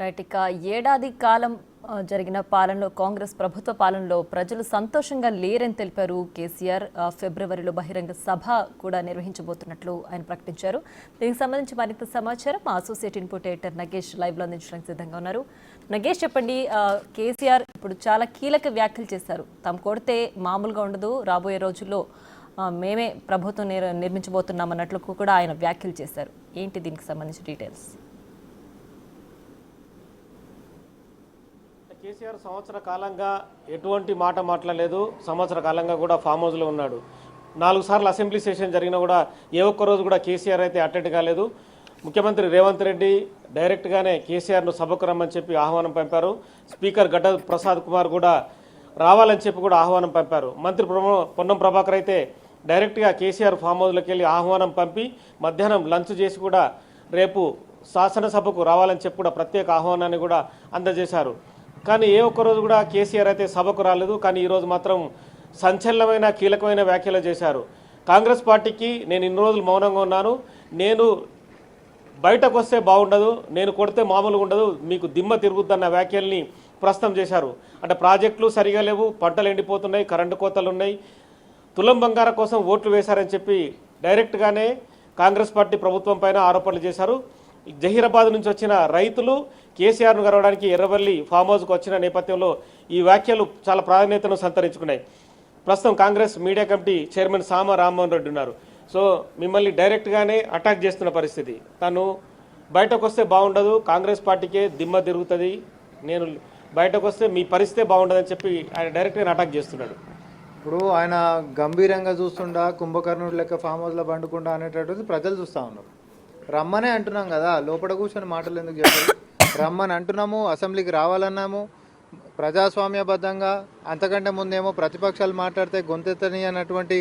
Right. ఇక ఏడాది కాలం జరిగిన పాలనలో కాంగ్రెస్ ప్రభుత్వ పాలనలో ప్రజలు సంతోషంగా లేరని తెలిపారు కేసీఆర్. ఫిబ్రవరిలో బహిరంగ సభ కూడా నిర్వహించబోతున్నట్లు ఆయన ప్రకటించారు. దీనికి సంబంధించి మరింత సమాచారం మా అసోసియేట్ ఇన్పుట్ ఎడిటర్ నగేష్ లైవ్లో అందించడానికి సిద్ధంగా ఉన్నారు. నగేష్, చెప్పండి. కేసీఆర్ ఇప్పుడు చాలా కీలక వ్యాఖ్యలు చేశారు. తాము కొడితే మామూలుగా ఉండదు, రాబోయే రోజుల్లో మేమే ప్రభుత్వం నిర్మించబోతున్నాం అన్నట్లు కూడా ఆయన వ్యాఖ్యలు చేశారు. ఏంటి దీనికి సంబంధించిన డీటెయిల్స్? కేసీఆర్ సంవత్సర కాలంగా ఎటువంటి మాట మాట్లాడలేదు. సంవత్సర కాలంగా కూడా ఫామ్ హౌస్లో ఉన్నాడు. 4 సార్లు అసెంబ్లీ సెషన్ జరిగినా కూడా ఏ ఒక్క రోజు కూడా కేసీఆర్ అయితే అటెండ్ కాలేదు. ముఖ్యమంత్రి రేవంత్ రెడ్డి డైరెక్ట్గానే కేసీఆర్ను సభకు రమ్మని చెప్పి ఆహ్వానం పంపారు. స్పీకర్ గడ్డ ప్రసాద్ కుమార్ కూడా రావాలని చెప్పి కూడా ఆహ్వానం పంపారు. మంత్రి పొన్నం ప్రభాకర్ అయితే డైరెక్ట్గా కేసీఆర్ ఫామ్ హౌస్లోకి వెళ్ళి ఆహ్వానం పంపి మధ్యాహ్నం లంచ్ చేసి కూడా రేపు శాసనసభకు రావాలని చెప్పి కూడా ప్రత్యేక ఆహ్వానాన్ని కూడా అందజేశారు. కానీ ఏ ఒక్కరోజు కూడా కేసీఆర్ అయితే సభకు రాలేదు. కానీ ఈరోజు మాత్రం సంచలనమైన కీలకమైన వ్యాఖ్యలు చేశారు. కాంగ్రెస్ పార్టీకి నేను ఇన్ని రోజులు మౌనంగా ఉన్నాను, నేను బయటకు వస్తే బాగుండదు, నేను కొడితే మామూలుగా ఉండదు, మీకు దిమ్మ తిరుగుద్దన్న వ్యాఖ్యల్ని ప్రస్తుతం చేశారు. అంటే ప్రాజెక్టులు సరిగా లేవు, పంటలు ఎండిపోతున్నాయి, కరెంటు కోతలు ఉన్నాయి, తులం బంగారం కోసం ఓట్లు వేశారని చెప్పి డైరెక్ట్గానే కాంగ్రెస్ పార్టీ ప్రభుత్వం పైన ఆరోపణలు చేశారు. జహీరాబాద్ నుంచి వచ్చిన రైతులు కేసీఆర్ను కలవడానికి ఎర్రవల్లి ఫామ్ హౌస్కు వచ్చిన నేపథ్యంలో ఈ వ్యాఖ్యలు చాలా ప్రాధాన్యతను సంతరించుకున్నాయి. ప్రస్తుతం కాంగ్రెస్ మీడియా కమిటీ చైర్మన్ సామ రామ్మోహన్ రెడ్డి ఉన్నారు. సో మిమ్మల్ని డైరెక్ట్గానే అటాక్ చేస్తున్న పరిస్థితి. తను బయటకు వస్తే బాగుండదు, కాంగ్రెస్ పార్టీకే దిమ్మ తిరుగుతుంది, నేను బయటకు వస్తే మీ పరిస్థితే బాగుండదని చెప్పి ఆయన డైరెక్ట్గా అటాక్ చేస్తున్నాడు. ఇప్పుడు ఆయన గంభీరంగా చూస్తుండా, కుంభకర్ణుడు లెక్క ఫామ్ హౌస్లో పండుకుండా అనేటటువంటిది ప్రజలు చూస్తూ ఉన్నారు. రమ్మనే అంటున్నాం కదా, లోపల కూర్చొని మాటలు ఎందుకు చెప్పాలి? రమ్మని అంటున్నాము, అసెంబ్లీకి రావాలన్నాము ప్రజాస్వామ్యబద్ధంగా. అంతకంటే ముందేమో ప్రతిపక్షాలు మాట్లాడితే గొంతెత్తని అన్నటువంటి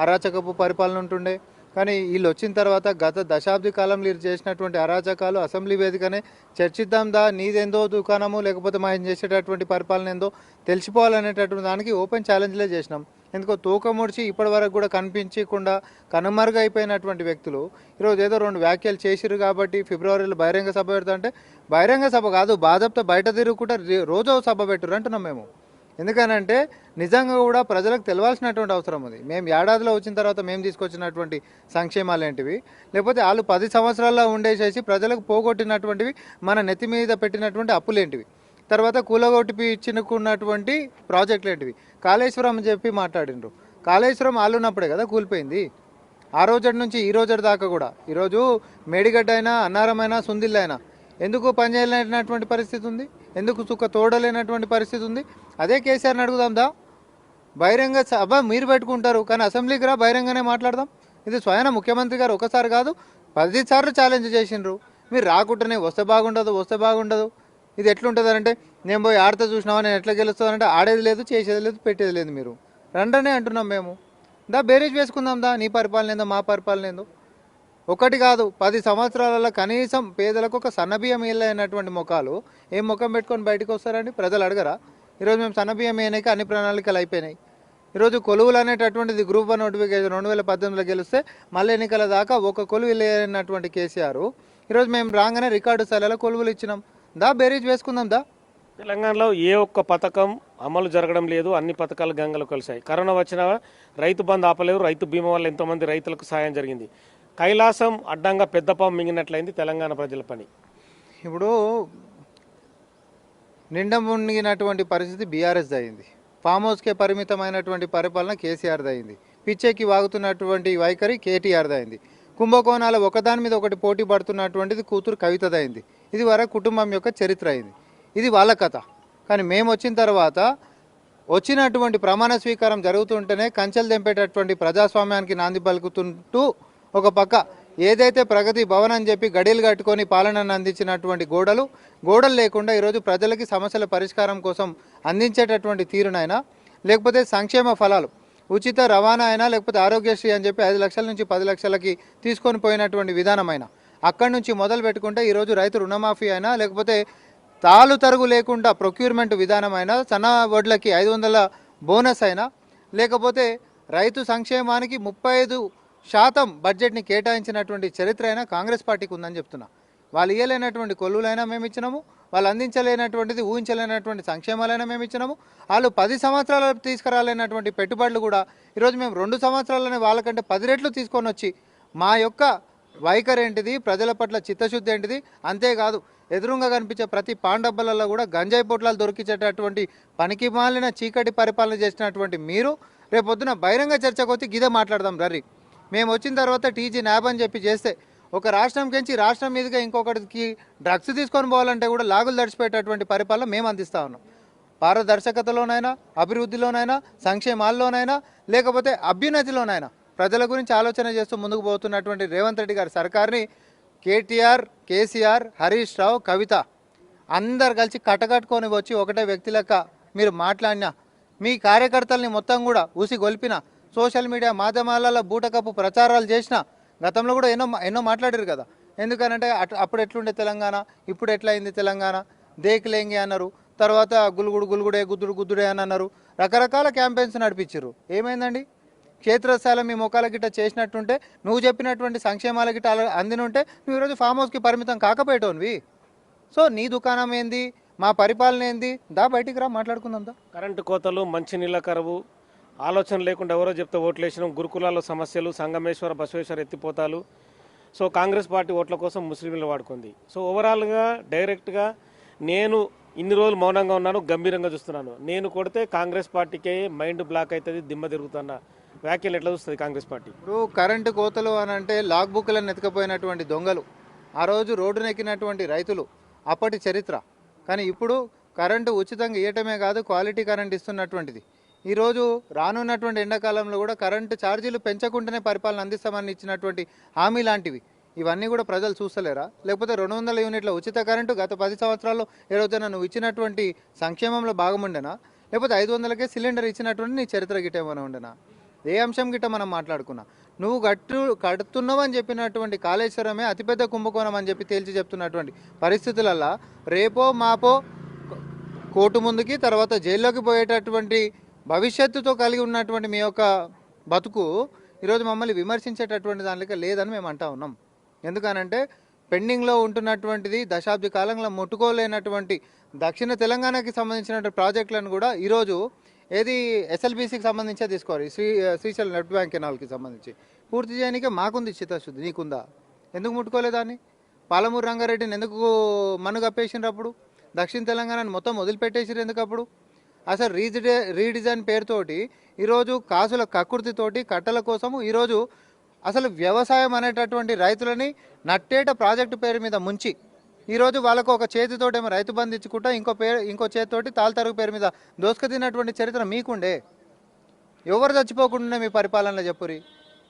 అరాచకపు పరిపాలన ఉంటుండే. కానీ వీళ్ళు వచ్చిన తర్వాత గత దశాబ్ది కాలంలో వీరు చేసినటువంటి అరాచకాలు అసెంబ్లీ వేదికనే చర్చిద్దాం దా, నీదేందో దుకాణము లేకపోతే మా చేసేటటువంటి పరిపాలన ఏందో తెలిసిపోవాలనేటటువంటి దానికి ఓపెన్ ఛాలెంజ్లే చేసినాం. ఎందుకో తోక ముడిచి ఇప్పటి వరకు కూడా కనిపించకుండా కనుమరుగైపోయినటువంటి వ్యక్తులు ఈరోజు ఏదో 2 వ్యాఖ్యలు చేసిరు కాబట్టి ఫిబ్రవరిలో బహిరంగ సభ పెడతా అంటే బహిరంగ సభ కాదు, బాధప్తో బయట తిరుగుకుంటా రోజు సభ పెట్టురు అంటున్నాం మేము. ఎందుకనంటే నిజంగా కూడా ప్రజలకు తెలవాల్సినటువంటి అవసరం ఉంది. మేము ఏడాదిలో వచ్చిన తర్వాత మేము తీసుకొచ్చినటువంటి సంక్షేమాలు ఏంటివి, లేకపోతే వాళ్ళు 10 సంవత్సరాల్లో ఉండేసేసి ప్రజలకు పోగొట్టినటువంటివి, మన నెత్తి మీద పెట్టినటువంటి అప్పులేంటివి, తర్వాత కూలగొట్టి ఇచ్చినకున్నటువంటి ప్రాజెక్టులు ఏంటివి. కాళేశ్వరం అని చెప్పి మాట్లాడినరు. కాళేశ్వరం ఆలున్నప్పుడే కదా కూలిపోయింది. ఆ రోజు నుంచి ఈ రోజు దాకా కూడా ఈరోజు మేడిగడ్డ అయినా, అన్నారమైనా, సుందిల్లైనా ఎందుకు పనిచేయలేనటువంటి పరిస్థితి ఉంది, ఎందుకు చుక్క తోడలేనటువంటి పరిస్థితి ఉంది. అదే కేసీఆర్ని అడుగుదాం దా, బహిరంగ సభ మీరు పెట్టుకుంటారు కానీ అసెంబ్లీకి రా, బహిరంగనే మాట్లాడదాం. ఇది స్వయం ముఖ్యమంత్రి గారు ఒకసారి కాదు 10 సార్లు ఛాలెంజ్ చేసిండ్రు. మీరు రాకుండానే వస్తే బాగుండదు, వస్తే బాగుండదు. ఇది ఎట్లుంటుంది అంటే నేను పోయి ఆడితే చూసినావా, నేను ఎట్లా గెలుస్తానంటే ఆడేది లేదు, చేసేది లేదు, పెట్టేది లేదు. మీరు రండనే అంటున్నాం మేము. దా బేరేజ్ వేసుకుందాం దా, నీ పరిపాలన ఏందో మా పరిపాలన ఏందో. ఒకటి కాదు 10 సంవత్సరాలలో కనీసం పేదలకు ఒక సన్నబియ్యం అయినటువంటి ముఖాలు ఏం ముఖం పెట్టుకొని బయటకు వస్తారండి? ప్రజలు అడగరా? ఈరోజు మేము సన్నబియ్యం వేయనాక అన్ని ప్రణాళికలు అయిపోయినాయి. ఈరోజు కొలువులు అనేటటువంటిది గ్రూప్ 1 నోటిఫికేషన్ 2018లో గెలిస్తే మళ్ళీ ఎన్నికల దాకా ఒక కొలువు లేనటువంటి కేసీఆర్ ఈరోజు మేము రాగానే రికార్డు స్థాయిలో కొలువులు ఇచ్చినాం. దా బేరీజ్ వేసుకుందాం దా. తెలంగాణలో ఏ ఒక్క పథకం అమలు జరగడం లేదు, అన్ని పథకాలు గంగలు కలిసాయి. కరోనా వచ్చినా రైతు బంధు ఆపలేదు, రైతు బీమా వల్ల ఎంతోమంది రైతులకు సాయం జరిగింది. కైలాసం అడ్డంగా పెద్ద పాము మింగినట్లయింది తెలంగాణ ప్రజల పని. ఇప్పుడు నిండా మునిగినటువంటి పరిస్థితి బీఆర్ఎస్ అయింది. ఫామ్ హౌస్కే పరిమితమైనటువంటి పరిపాలన కేసీఆర్ది అయింది. పిచ్చెక్కి వాగుతున్నటువంటి వైఖరి కేటీఆర్ది అయింది. కుంభకోణాలు ఒకదాని మీద ఒకటి పోటీ పడుతున్నటువంటిది కూతురు కవితదైంది. ఇది వరకు కుటుంబం యొక్క చరిత్ర అయింది. ఇది వాళ్ళ కథ. కానీ మేము వచ్చిన తర్వాత వచ్చినటువంటి ప్రమాణ స్వీకారం జరుగుతుంటేనే కంచెలు తెంపేటటువంటి ప్రజాస్వామ్యానికి నాంది పలుకుతుంటూ ఒక పక్క ఏదైతే ప్రగతి భవన్ అని చెప్పి గడియలు కట్టుకొని పాలనను అందించినటువంటి గోడలు లేకుండా ఈరోజు ప్రజలకి సమస్యల పరిష్కారం కోసం అందించేటటువంటి తీరునైనా, లేకపోతే సంక్షేమ ఫలాలు ఉచిత రవాణా అయినా, లేకపోతే ఆరోగ్యశ్రీ అని చెప్పి 5 లక్షల నుంచి 10 లక్షలకి తీసుకొని పోయినటువంటి విధానమైనా, అక్కడి నుంచి మొదలు పెట్టుకుంటే ఈరోజు రైతు రుణమాఫీ అయినా, లేకపోతే తాలు తరుగు లేకుండా ప్రొక్యూర్మెంట్ విధానమైనా, సన్న వడ్లకి 500 బోనస్ అయినా, లేకపోతే రైతు సంక్షేమానికి 35% బడ్జెట్ని కేటాయించినటువంటి చరిత్ర అయినా కాంగ్రెస్ పార్టీకి ఉందని చెప్తున్నా. వాళ్ళు ఇవ్వలేనటువంటి కొల్లులైనా మేము ఇచ్చినాము, వాళ్ళు అందించలేనటువంటిది ఊహించలేనటువంటి సంక్షేమాలైనా మేము ఇచ్చినాము. వాళ్ళు 10 సంవత్సరాలు తీసుకురాలేనటువంటి పెట్టుబడులు కూడా ఈరోజు మేము 2 సంవత్సరాలనే వాళ్ళకంటే 10 రెట్లు తీసుకొని వచ్చి మా యొక్క వైఖరి ఏంటిది, ప్రజల పట్ల చిత్తశుద్ధి ఏంటిది, అంతేకాదు ఎదురుగా కనిపించే ప్రతి పాండబ్బలలో కూడా గంజాయి పొట్లాలు దొరికించేటటువంటి పనికి మాలిన చీకటి పరిపాలన చేసినటువంటి మీరు రేపొద్దున బహిరంగ చర్చకు వచ్చి గిదే మాట్లాడదాం రర్రి. మేము వచ్చిన తర్వాత టీజీ న్యాబ్ అని చెప్పి చేస్తే ఒక రాష్ట్రం కించి రాష్ట్రం మీదుగా ఇంకొకటికి డ్రగ్స్ తీసుకొని పోవాలంటే కూడా లాగులు దడిచిపెట్టేటువంటి పరిపాలన మేము అందిస్తూ ఉన్నాం. పారదర్శకతలోనైనా, అభివృద్ధిలోనైనా, సంక్షేమాల్లోనైనా, లేకపోతే అభ్యున్నతిలోనైనా ప్రజల గురించి ఆలోచన చేస్తూ ముందుకు పోతున్నటువంటి రేవంత్ రెడ్డి గారి సర్కార్ని కేటీఆర్, కేసీఆర్, హరీష్ రావు, కవిత అందరు కలిసి కట్టకట్టుకొని వచ్చి ఒకటే వ్యక్తి లెక్క మీరు మాట్లాడినా, మీ కార్యకర్తల్ని మొత్తం కూడా ఊసిగొల్పిన, సోషల్ మీడియా మాధ్యమాలలో బూటకప్పు ప్రచారాలు చేసిన, గతంలో కూడా ఎన్నో మాట్లాడారు కదా. ఎందుకనంటే అప్పుడు ఎట్లుండే తెలంగాణ, ఇప్పుడు ఎట్లా అయింది తెలంగాణ, దేకులేంగి అన్నారు, తర్వాత గుల్గుడే గుద్దుడే అని అన్నారు, రకరకాల క్యాంపెయిన్స్ నడిపించారు. ఏమైందండి? క్షేత్రస్థాయిలో మీ మొక్కల గిట్ట చేసినట్టుంటే, నువ్వు చెప్పినటువంటి సంక్షేమాల గిట్ట అందినుంటే నువ్వు ఈరోజు ఫామ్ హౌస్కి పరిమితం కాకపోయేటోనివి. సో నీ దుకాణం ఏంది, మా పరిపాలన ఏంది, దా బయటికి రా మాట్లాడుకుందాం దా. కరెంటు కోతలు, మంచినీళ్ళ కరువు, ఆలోచన లేకుండా ఎవరో చెప్తే ఓట్లేసినాం, గురుకులాల్లో సమస్యలు, సంగమేశ్వర బసవేశ్వర ఎత్తిపోతాలు. సో కాంగ్రెస్ పార్టీ ఓట్ల కోసం ముస్లింలు వాడుకుంది. సో ఓవరాల్గా డైరెక్ట్గా నేను ఇన్ని రోజులు మౌనంగా ఉన్నాను, గంభీరంగా చూస్తున్నాను. నేను కొడితే కాంగ్రెస్ పార్టీకే మైండ్ బ్లాక్ అవుతుంది, దిమ్మ తిరుగుతున్న వ్యాఖ్యలు ఎట్లా చూస్తుంది కాంగ్రెస్ పార్టీ? ఇప్పుడు కరెంటు కోతలు అని అంటే లాక్ బుక్లను ఎత్తుకపోయినటువంటి దొంగలు, ఆ రోజు రోడ్డునెక్కినటువంటి రైతులు, అప్పటి చరిత్ర. కానీ ఇప్పుడు కరెంటు ఉచితంగా ఇవ్వటమే కాదు, క్వాలిటీ కరెంట్ ఇస్తున్నటువంటిది. ఈరోజు రానున్నటువంటి ఎండాకాలంలో కూడా కరెంటు ఛార్జీలు పెంచకుండానే పరిపాలన అందిస్తామని ఇచ్చినటువంటి హామీ లాంటివి ఇవన్నీ కూడా ప్రజలు చూస్తలేరా? లేకపోతే 200 యూనిట్ల ఉచిత కరెంటు గత 10 సంవత్సరాల్లో ఏ రోజైనా నువ్వు ఇచ్చినటువంటి సంక్షేమంలో భాగముండేనా? లేకపోతే 500కే సిలిండర్ ఇచ్చినటువంటి నీ చరిత్ర గిట్ట ఏమైనా ఉండేనా? ఏ అంశం గిట్ట మనం మాట్లాడుకున్నా? నువ్వు కడుతున్నావని చెప్పినటువంటి కాళేశ్వరమే అతిపెద్ద కుంభకోణం అని చెప్పి తేల్చి చెప్తున్నటువంటి పరిస్థితులల్లో రేపో మాపో కోర్టు ముందుకి, తర్వాత జైల్లోకి పోయేటటువంటి భవిష్యత్తుతో కలిగి ఉన్నటువంటి మీ యొక్క బతుకు ఈరోజు మమ్మల్ని విమర్శించేటటువంటి దానిలో లేదని మేము అంటా ఉన్నాం. ఎందుకనంటే పెండింగ్లో ఉంటున్నటువంటిది దశాబ్ది కాలంలో ముట్టుకోలేనటువంటి దక్షిణ తెలంగాణకి సంబంధించిన ప్రాజెక్టులను కూడా ఈరోజు ఏది ఎస్ఎల్బీసీకి సంబంధించే తీసుకోవాలి, శ్రీశైలం నెట్ బ్యాంక్ కెనాల్కి సంబంధించి పూర్తి చేయడానికే మాకుంది చిత్తశుద్ధి, నీకుందా? ఎందుకు ముట్టుకోలేదాన్ని? పాలమూరు రంగారెడ్డిని ఎందుకు మనుగప్పేసినారు? అప్పుడు దక్షిణ తెలంగాణని మొత్తం వదిలిపెట్టేసిరు ఎందుకు? అప్పుడు అసలు రీడిజైన్ పేరుతోటి ఈరోజు కాసుల కక్కుర్తితోటి కట్టల కోసము ఈరోజు అసలు వ్యవసాయం అనేటటువంటి రైతులని నట్టేట ప్రాజెక్టు పేరు మీద ముంచి ఈరోజు వాళ్ళకు ఒక చేతితోటేమో రైతు బంధు ఇచ్చుకుంటా, ఇంకో చేతితోటి తాల్తరుగు పేరు మీద దోసుక తిన్నటువంటి చరిత్ర మీకుండే. ఎవరు చచ్చిపోకుండా మీ పరిపాలనలో చెప్పురి.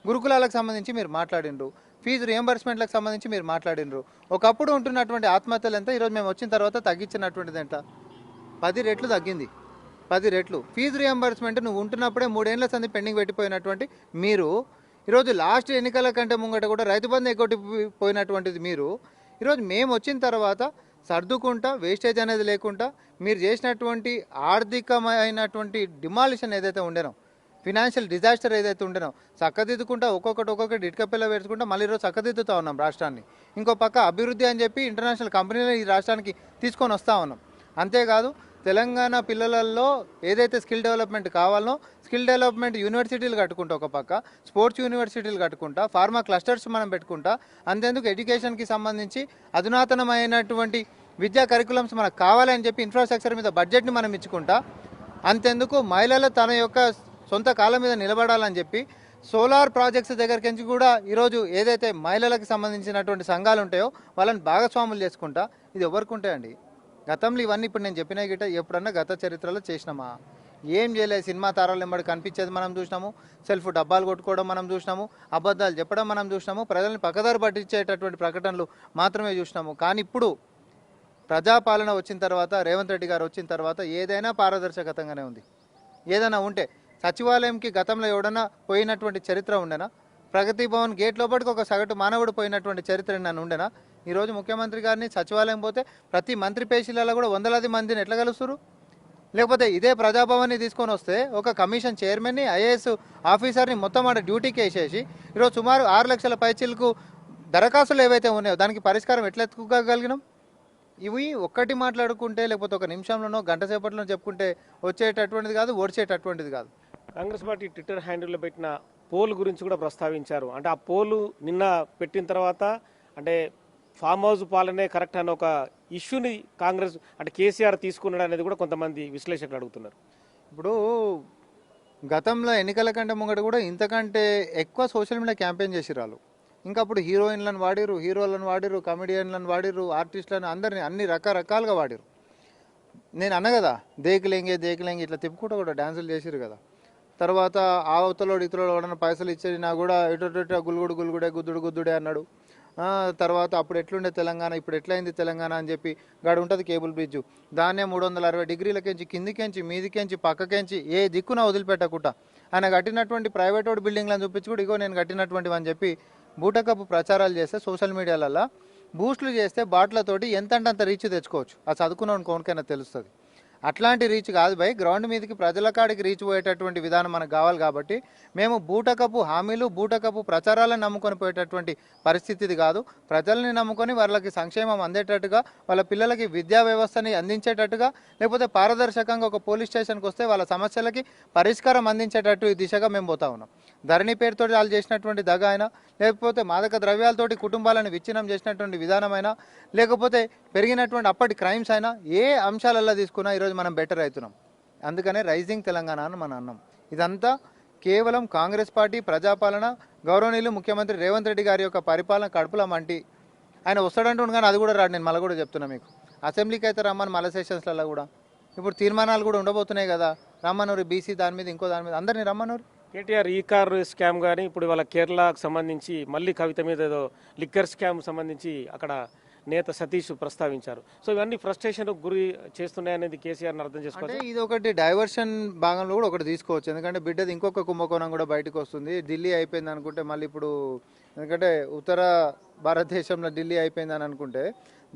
గురుకులాలకు సంబంధించి మీరు మాట్లాడినరు, ఫీజు రియంబర్స్మెంట్లకు సంబంధించి మీరు మాట్లాడినరు. ఒకప్పుడు ఉంటున్నటువంటి ఆత్మహత్యలు ఎంత, ఈరోజు మేము వచ్చిన తర్వాత తగ్గించినటువంటిది ఎంత? 10 రెట్లు తగ్గింది. 10 రెట్లు. ఫీజు రియంబర్స్మెంట్ నువ్వు ఉంటున్నప్పుడే 3 ఏళ్ల సంది పెండింగ్ పెట్టిపోయినటువంటి మీరు ఈరోజు లాస్ట్ ఎన్నికల కంటే ముంగట కూడా రైతు బంధు ఎగ్గొట్టిపోయినటువంటిది మీరు ఈరోజు మేము వచ్చిన తర్వాత సర్దుకుంటా, వేస్టేజ్ అనేది లేకుండా మీరు చేసినటువంటి ఆర్థికమైనటువంటి డిమాలిషన్ ఏదైతే ఉండేనో, ఫినాన్షియల్ డిజాస్టర్ ఏదైతే ఉండేనో చక్కదిద్దుకుంటా ఒక్కొక్కటి ఇటుకపిల్ల వేసుకుంటా మళ్ళీ ఈరోజు చక్కదిద్దుతా ఉన్నాం రాష్ట్రాన్ని. ఇంకో పక్క అభివృద్ధి అని చెప్పి ఇంటర్నేషనల్ కంపెనీలు ఈ రాష్ట్రానికి తీసుకొని వస్తూ ఉన్నాం. అంతేకాదు తెలంగాణ పిల్లలలో ఏదైతే స్కిల్ డెవలప్మెంట్ కావాలనో స్కిల్ డెవలప్మెంట్ యూనివర్సిటీలు కట్టుకుంటా, ఒక పక్క స్పోర్ట్స్ యూనివర్సిటీలు కట్టుకుంటా, ఫార్మా క్లస్టర్స్ మనం పెట్టుకుంటా, అంతేందుకు ఎడ్యుకేషన్కి సంబంధించి అధునాతనమైనటువంటి విద్యా కరికులమ్స్ మనకు కావాలని చెప్పి ఇన్ఫ్రాస్ట్రక్చర్ మీద బడ్జెట్ని మనం ఇచ్చుకుంటా, అంతేందుకు మహిళలు తన యొక్క సొంత కాళ్ళ మీద నిలబడాలని చెప్పి సోలార్ ప్రాజెక్ట్స్ దగ్గరికి కూడా ఈరోజు ఏదైతే మహిళలకు సంబంధించినటువంటి సంఘాలు ఉంటాయో వాళ్ళని భాగస్వాములు చేసుకుంటా. ఇది ఎవరికి ఉంటాయండి? గతంలో ఇవన్నీ ఇప్పుడు నేను చెప్పిన గిట్ట ఎప్పుడన్నా గత చరిత్రలో చేసినామా? ఏం చేయలేదు. సినిమా తారాలు ఎంబడి కనిపించేది మనం చూసినాము, సెల్ఫ్ డబ్బాలు కొట్టుకోవడం మనం చూసినాము, అబద్ధాలు చెప్పడం మనం చూసినాము, ప్రజల్ని పక్కదారి పట్టించేటటువంటి ప్రకటనలు మాత్రమే చూసినాము. కానీ ఇప్పుడు ప్రజాపాలన వచ్చిన తర్వాత, రేవంత్ రెడ్డి గారు వచ్చిన తర్వాత ఏదైనా పారదర్శకతంగానే ఉంది. ఏదైనా ఉంటే సచివాలయంకి గతంలో ఎవడన్నా పోయినటువంటి చరిత్ర ఉండేనా? ప్రగతి భవన్ గేట్ లోపలికి ఒక సగటు మానవుడు పోయినటువంటి చరిత్ర నన్ను ఉండేనా? ఈరోజు ముఖ్యమంత్రి గారిని సచివాలయం పోతే ప్రతి మంత్రి పేషీలలో కూడా వందలాది మందిని ఎట్లా కలుస్తారు? లేకపోతే ఇదే ప్రజాభవన్ని తీసుకొని వస్తే ఒక కమిషన్ చైర్మన్ని, ఐఏఎస్ ఆఫీసర్ని మొత్తం ఆడ డ్యూటీకి వేసేసి ఈరోజు సుమారు 6 లక్షల పైచీలకు దరఖాస్తులు ఏవైతే ఉన్నాయో దానికి పరిష్కారం ఎట్లా ఎత్తుకోగలిగినాం? ఇవి ఒక్కటి మాట్లాడుకుంటే లేకపోతే ఒక నిమిషంలోనో గంట సేపట్లోనో చెప్పుకుంటే వచ్చేటటువంటిది కాదు, ఓడిచేటటువంటిది కాదు. కాంగ్రెస్ పార్టీ ట్విట్టర్ హ్యాండిల్లో పెట్టిన పోల్ గురించి కూడా ప్రస్తావించారు. అంటే ఆ పోలు నిన్న పెట్టిన తర్వాత అంటే ఫామ్ హౌస్ పాలనే కరెక్ట్ అనే ఒక ఇష్యూని కాంగ్రెస్ అంటే కేసీఆర్ తీసుకున్నాడు అనేది కూడా కొంతమంది విశ్లేషకులు అడుగుతున్నారు. ఇప్పుడు గతంలో ఎన్నికల కంటే ముంగట కూడా ఇంతకంటే ఎక్కువ సోషల్ మీడియా క్యాంపెయిన్ చేసిరు వాళ్ళు. ఇంకా అప్పుడు హీరోయిన్లను వాడిరు, హీరోలను వాడిరు, కమెడియన్లను వాడిరు, ఆర్టిస్టులను అందరినీ అన్ని రకరకాలుగా వాడిరు. నేను అన్న కదా దేకులేంగే ఇట్లా తిప్పుకుంటూ కూడా డ్యాన్సులు చేసిరు కదా. తర్వాత అవతలోడు ఇతరులు ఎవడన్నా పైసలు ఇచ్చినా కూడా ఇటు గుల్గుడే గుద్దుడే అన్నాడు. తర్వాత అప్పుడు ఎట్లుండే తెలంగాణ, ఇప్పుడు ఎట్లయింది తెలంగాణ అని చెప్పి గాడు ఉంటుంది కేబుల్ బ్రిడ్జు, దాన్నే 360 డిగ్రీలకెంచి కిందికెంచి మీదికెంచి పక్కకెంచి ఏ దిక్కున వదిలిపెట్టకుండా ఆయన కట్టినటువంటి ప్రైవేట్ ఓడి బిల్డింగ్లను చూపించి కూడా ఇగో నేను కట్టినటువంటివి అని చెప్పి బూటకప్పు ప్రచారాలు చేస్తే సోషల్ మీడియాలలో బూస్టులు చేస్తే బాట్లతోటి ఎంతంటే అంత రీచ్ తెచ్చుకోవచ్చు. ఆ చదువుకున్న కోనికైనా తెలుస్తుంది. అట్లాంటి రీచ్ కాదు భయ్, గ్రౌండ్ మీదకి ప్రజల కాడికి రీచ్ పోయేటటువంటి విధానం మనకు కావాలి. కాబట్టి మేము బూటకపు హామీలు బూటకపు ప్రచారాలను నమ్ముకొని పోయేటటువంటి పరిస్థితి కాదు. ప్రజల్ని నమ్ముకొని వాళ్ళకి సంక్షేమం అందేటట్టుగా, వాళ్ళ పిల్లలకి విద్యా వ్యవస్థని అందించేటట్టుగా, లేకపోతే పారదర్శకంగా ఒక పోలీస్ స్టేషన్కి వస్తే వాళ్ళ సమస్యలకి పరిష్కారం అందించేటట్టు ఈ దిశగా మేము పోతా ఉన్నాం. ధరణి పేరుతో వాళ్ళు చేసినటువంటి దగ అయినా, లేకపోతే మాదక ద్రవ్యాలతోటి కుటుంబాలను విచ్ఛిన్నం చేసినటువంటి విధానమైనా, లేకపోతే పెరిగినటువంటి అప్పటి క్రైమ్స్ అయినా, ఏ అంశాలలో తీసుకున్నా ఈరోజు మనం బెటర్ అవుతున్నాం. అందుకనే రైజింగ్ తెలంగాణ అని మనం అన్నాం. ఇదంతా కేవలం కాంగ్రెస్ పార్టీ ప్రజాపాలన, గౌరవనీయులు ముఖ్యమంత్రి రేవంత్ రెడ్డి గారి యొక్క పరిపాలన కడుపుల మంటి. ఆయన వస్తాడంటుండు కానీ అది కూడా రాడు. నేను మళ్ళీ కూడా చెప్తున్నా మీకు, అసెంబ్లీకి అయితే రమ్మని మళ్ళీ సెషన్స్లలో కూడా ఇప్పుడు తీర్మానాలు కూడా ఉండబోతున్నాయి కదా, రమ్మనూరు బీసీ దాని మీద ఇంకో దాని మీద అందరినీ రమ్మనూరు. కేటీఆర్ ఈ కార్ స్కామ్ కానీ ఇప్పుడు వాళ్ళ కేరళకు సంబంధించి మళ్ళీ కవిత మీద ఏదో లిక్కర్ స్కామ్ సంబంధించి అక్కడ నేత సతీష్ ప్రస్తావించారు. సో ఇవన్నీ ఫ్రస్ట్రేషన్ గురి చేస్తున్నాయనేది కేసీఆర్ని అర్థం చేసుకోవాలి. అంటే ఇది ఒకటి డైవర్షన్ భాగంలో కూడా ఒకటి తీసుకోవచ్చు. ఎందుకంటే బిడ్డది ఇంకొక కుంభకోణం కూడా బయటకు వస్తుంది. ఢిల్లీ అయిపోయింది అనుకుంటే మళ్ళీ ఇప్పుడు, ఎందుకంటే ఉత్తర భారతదేశంలో ఢిల్లీ అయిపోయింది అని అనుకుంటే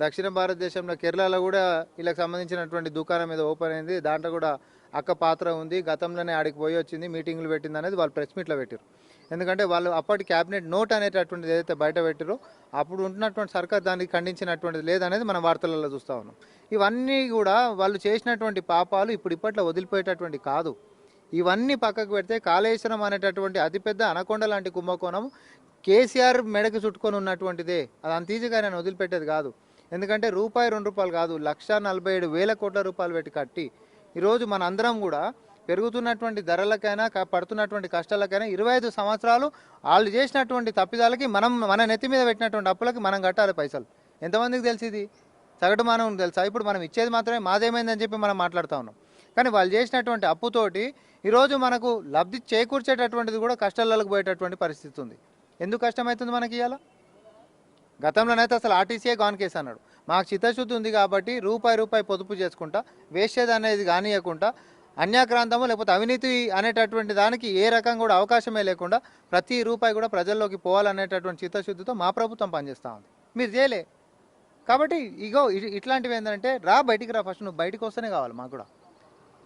దక్షిణ భారతదేశంలో కేరళలో కూడా వీళ్ళకి సంబంధించినటువంటి దుకాణం మీద ఓపెన్ అయింది. దాంట్లో కూడా అక్క పాత్ర ఉంది. గతంలోనే ఆడికి పోయి వచ్చింది, మీటింగ్లు పెట్టింది అనేది వాళ్ళు ప్రెస్ మీట్లో పెట్టారు. ఎందుకంటే వాళ్ళు అప్పటి క్యాబినెట్ నోట్ అనేటటువంటిది ఏదైతే బయట పెట్టారో అప్పుడు ఉంటున్నటువంటి సర్కార్ దానికి ఖండించినటువంటిది లేదనేది మనం వార్తలలో చూస్తూ ఉన్నాం. ఇవన్నీ కూడా వాళ్ళు చేసినటువంటి పాపాలు ఇప్పట్లో వదిలిపోయేటటువంటి కాదు. ఇవన్నీ పక్కకు పెడితే కాళేశ్వరం అనేటటువంటి అతిపెద్ద అనకొండ లాంటి కుంభకోణం కేసీఆర్ మెడకు చుట్టుకొని ఉన్నటువంటిదే. అది అంత ఈజీగా నేను వదిలిపెట్టేది కాదు. ఎందుకంటే రూపాయి 2 రూపాయలు కాదు, 1,47,000 కోట్ల రూపాయలు పెట్టి కట్టి ఈరోజు మన అందరం కూడా పెరుగుతున్నటువంటి ధరలకైనా పడుతున్నటువంటి కష్టాలకైనా 25 సంవత్సరాలు వాళ్ళు చేసినటువంటి తప్పిదాలకి మన నెత్తి మీద పెట్టినటువంటి అప్పులకి మనం కట్టాలి పైసలు. ఎంతమందికి తెలిసి ఇది? సగటు మానవునికి తెలుసా? ఇప్పుడు మనం ఇచ్చేది మాత్రమే మాదేమైందని చెప్పి మనం మాట్లాడుతూ ఉన్నాం. కానీ వాళ్ళు చేసినటువంటి అప్పుతోటి ఈరోజు మనకు లబ్ధి చేకూర్చేటటువంటిది కూడా కష్టాలకు పోయేటటువంటి పరిస్థితి ఉంది. ఎందుకు కష్టమవుతుంది మనకి ఇవాళ? గతంలోనైతే అసలు ఆర్టీసీఏ గాన్ కేసు అన్నాడు. మాకు చిత్తశుద్ధి ఉంది కాబట్టి రూపాయి పొదుపు చేసుకుంటా, వేస్టేజ్ అనేది కానియకుండా, అన్యాక్రాంతము లేకపోతే అవినీతి అనేటటువంటి దానికి ఏ రకంగా కూడా అవకాశమే లేకుండా ప్రతి రూపాయి కూడా ప్రజల్లోకి పోవాలనేటటువంటి చిత్తశుద్ధితో మా ప్రభుత్వం పనిచేస్తూ ఉంది. మీరు చేయలే కాబట్టి ఇగో ఇట్లాంటివి ఏంటంటే బయటికి రా, ఫస్ట్ నువ్వు బయటికి వస్తేనే కావాలి మాకు కూడా.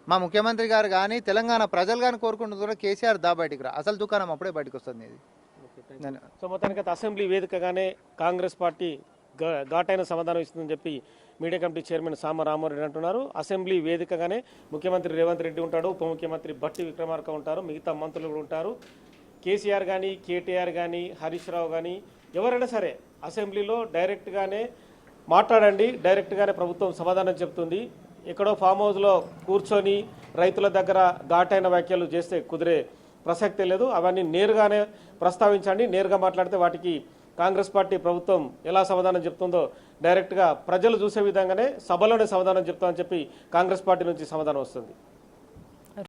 మా ముఖ్యమంత్రి గారు కానీ తెలంగాణ ప్రజలు కానీ కోరుకుంటుంది కూడా కేసీఆర్ బయటికి రా, అసలు దుకాణం అప్పుడే బయటకు వస్తుంది ఇది. సో మొత్తానికి అసెంబ్లీ వేదికగానే కాంగ్రెస్ పార్టీ ఘాటైన సమాధానం ఇస్తుందని చెప్పి మీడియా కమిటీ చైర్మన్ సామ రామారెడ్డి అంటున్నారు. అసెంబ్లీ వేదికగానే ముఖ్యమంత్రి రేవంత్ రెడ్డి ఉంటాడు, ఉప ముఖ్యమంత్రి బట్టి విక్రమార్క ఉంటారు, మిగతా మంత్రులు కూడా ఉంటారు. కేసీఆర్ కానీ కేటీఆర్ కానీ హరీష్ రావు కానీ ఎవరైనా సరే అసెంబ్లీలో డైరెక్ట్గానే మాట్లాడండి, డైరెక్ట్గానే ప్రభుత్వం సమాధానం చెప్తుంది. ఎక్కడో ఫామ్ హౌస్లో కూర్చొని రైతుల దగ్గర ఘాటైన వ్యాఖ్యలు చేస్తే కుదిరే ప్రసక్తే లేదు. అవన్నీ నేరుగానే ప్రస్తావించండి. నేరుగా మాట్లాడితే వాటికి కాంగ్రెస్ పార్టీ ప్రభుత్వం ఎలా సమాధానం చెప్తుందో డైరెక్ట్గా ప్రజలు చూసే విధంగానే సభలోనే సమాధానం చెప్తామని చెప్పి కాంగ్రెస్ పార్టీ నుంచి సమాధానం వస్తుంది.